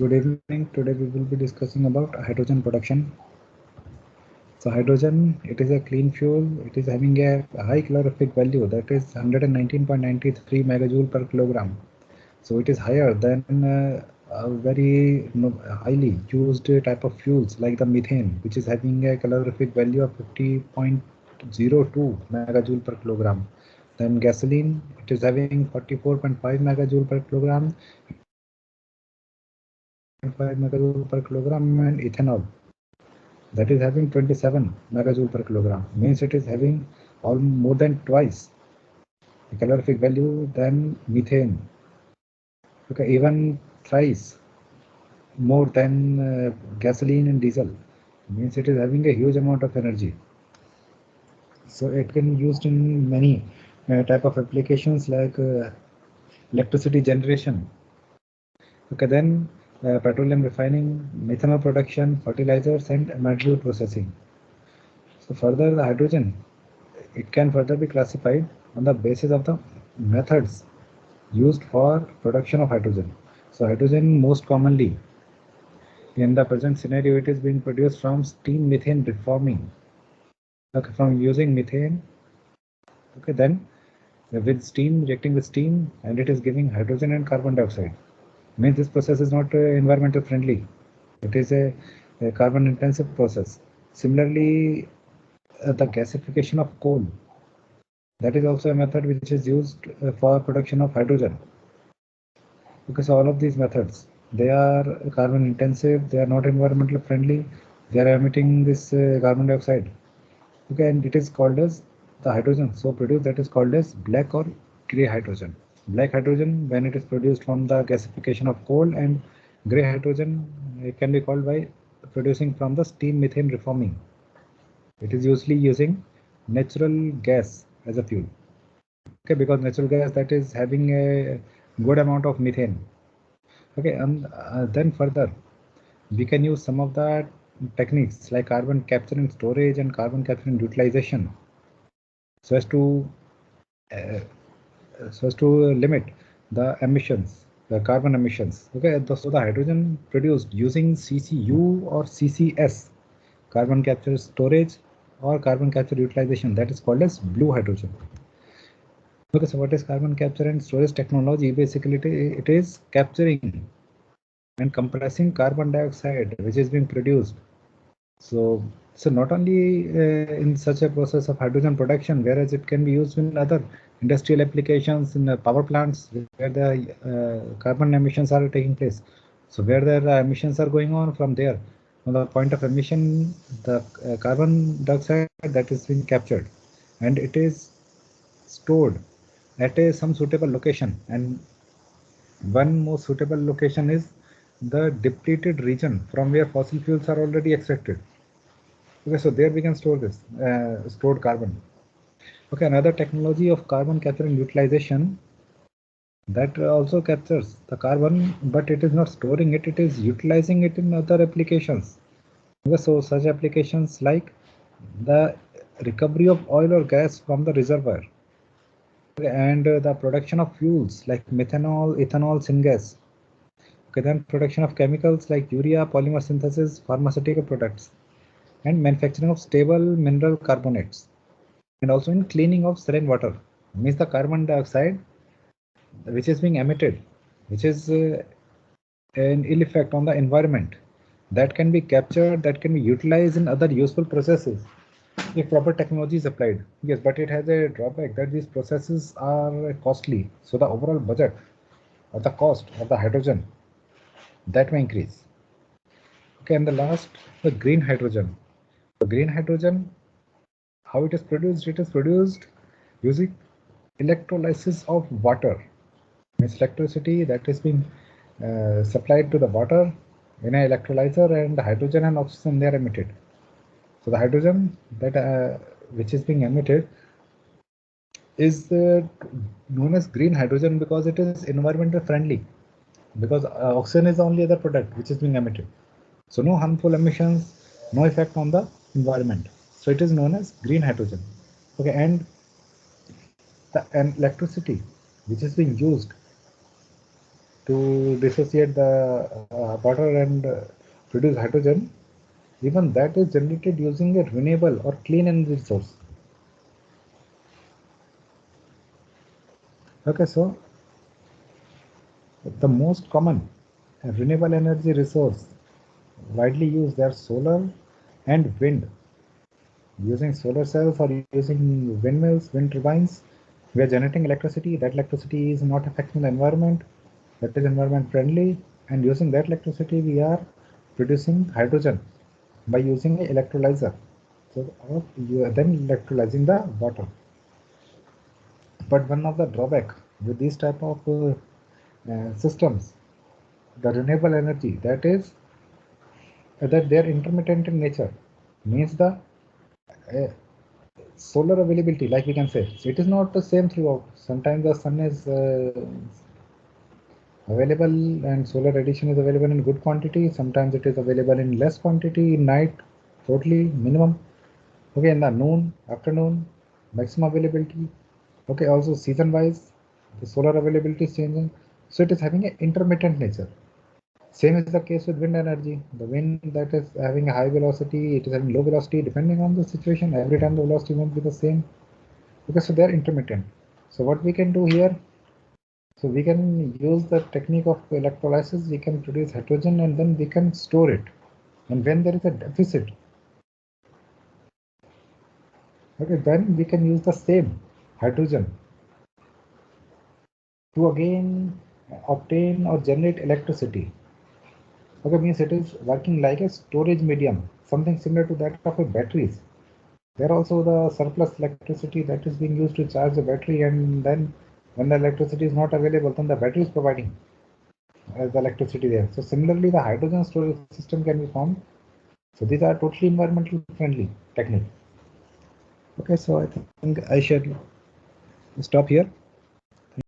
Good evening. Today we will be discussing about hydrogen production. So hydrogen, it is a clean fuel. It is having a high calorific value, that is 119.93 megajoule per kilogram. So it is higher than a very highly used type of fuels like the methane, which is having a calorific value of 50.02 megajoule per kilogram. Then gasoline, it is having 44.5 megajoule per kilogram, 45 megajoule per kilogram, and ethanol, that is having 27 megajoule per kilogram. Means it is having more than twice the calorific value than methane. Okay, even thrice more than gasoline and diesel. Means it is having a huge amount of energy. So it can be used in many type of applications like electricity generation. Okay, then petroleum refining, methanol production, fertilizers, and material processing. So further, the hydrogen, it can further be classified on the basis of the methods used for production of hydrogen. So hydrogen most commonly in the present scenario, it is being produced from steam methane reforming. Okay, from using methane. Okay, then with steam, reacting with steam, and it is giving hydrogen and carbon dioxide. Means this process is not environmental friendly. It is a carbon intensive process. Similarly, the gasification of coal, that is also a method which is used for production of hydrogen. Because all of these methods, they are carbon intensive, they are not environmental friendly, they are emitting this carbon dioxide. Okay, and it is called as the hydrogen so produced, that is called as black or gray hydrogen. Black hydrogen when it is produced from the gasification of coal, and gray hydrogen it can be called by producing from the steam methane reforming. It is usually using natural gas as a fuel. Okay, because natural gas, that is having a good amount of methane. Okay, and then further we can use some of the techniques like carbon capture and storage and carbon capture and utilization, so as to uh, limit the emissions, the carbon emissions. Okay, so the hydrogen produced using CCU or CCS, carbon capture storage or carbon capture utilization, that is called as blue hydrogen. Okay, so what is carbon capture and storage technology? Basically, it is capturing and compressing carbon dioxide which is being produced. So, not only in such a process of hydrogen production, whereas it can be used in other industrial applications, in power plants where the carbon emissions are taking place. So where the emissions are going on, from there, from the point of emission, the carbon dioxide that is being captured, and it is stored at some suitable location. And one more suitable location is the depleted region from where fossil fuels are already extracted. Okay, so there we can store this stored carbon. Okay, another technology of carbon capture and utilization, that also captures the carbon, but it is not storing it, it is utilizing it in other applications. Okay, so such applications like the recovery of oil or gas from the reservoir, and the production of fuels like methanol, ethanol, syngas. Okay, then production of chemicals like urea, polymer synthesis, pharmaceutical products, and manufacturing of stable mineral carbonates, and also in cleaning of saline water. Means the carbon dioxide which is being emitted, which is an ill effect on the environment, that can be captured, that can be utilized in other useful processes if proper technology is applied. Yes, but it has a drawback that these processes are costly. So the overall budget or the cost of the hydrogen, that may increase. Okay, and the last, the green hydrogen. The green hydrogen, how it is produced? It is produced using electrolysis of water. Means electricity that is being supplied to the water in an electrolyzer, and hydrogen and oxygen, they are emitted. So the hydrogen that which is being emitted is known as green hydrogen because it is environmental friendly, because oxygen is the only other product which is being emitted. So no harmful emissions, no effect on the environment. So it is known as green hydrogen. Okay, and the electricity which is being used to dissociate the water and produce hydrogen, even that is generated using a renewable or clean energy source. Okay, so the most common renewable energy resource widely used are solar and wind. Using solar cells or using windmills, wind turbines, we are generating electricity. That electricity is not affecting the environment. That is environment friendly. And using that electricity, we are producing hydrogen by using an electrolyzer. So you are then electrolyzing the water. But one of the drawback with these type of systems, the renewable energy, that is that they are intermittent in nature, means the uh, solar availability, like we can say, so it is not the same throughout. Sometimes the sun is available and solar radiation is available in good quantity. Sometimes it is available in less quantity in night, totally minimum. Okay, in the noon, afternoon, maximum availability. Okay, also season wise, the solar availability is changing. So it is having an intermittent nature. Same is the case with wind energy. The wind that is having a high velocity, it is having low velocity depending on the situation. Every time the velocity won't be the same. Okay, so they are intermittent. So what we can do here, so we can use the technique of electrolysis, we can produce hydrogen and then we can store it. And when there is a deficit, okay, then we can use the same hydrogen to again obtain or generate electricity. Okay, means it is working like a storage medium, something similar to that of a batteries. There also the surplus electricity that is being used to charge the battery, and then when the electricity is not available, then the battery is providing the electricity there. So similarly, the hydrogen storage system can be formed. So these are totally environmental friendly technique. Okay, so I think I should stop here.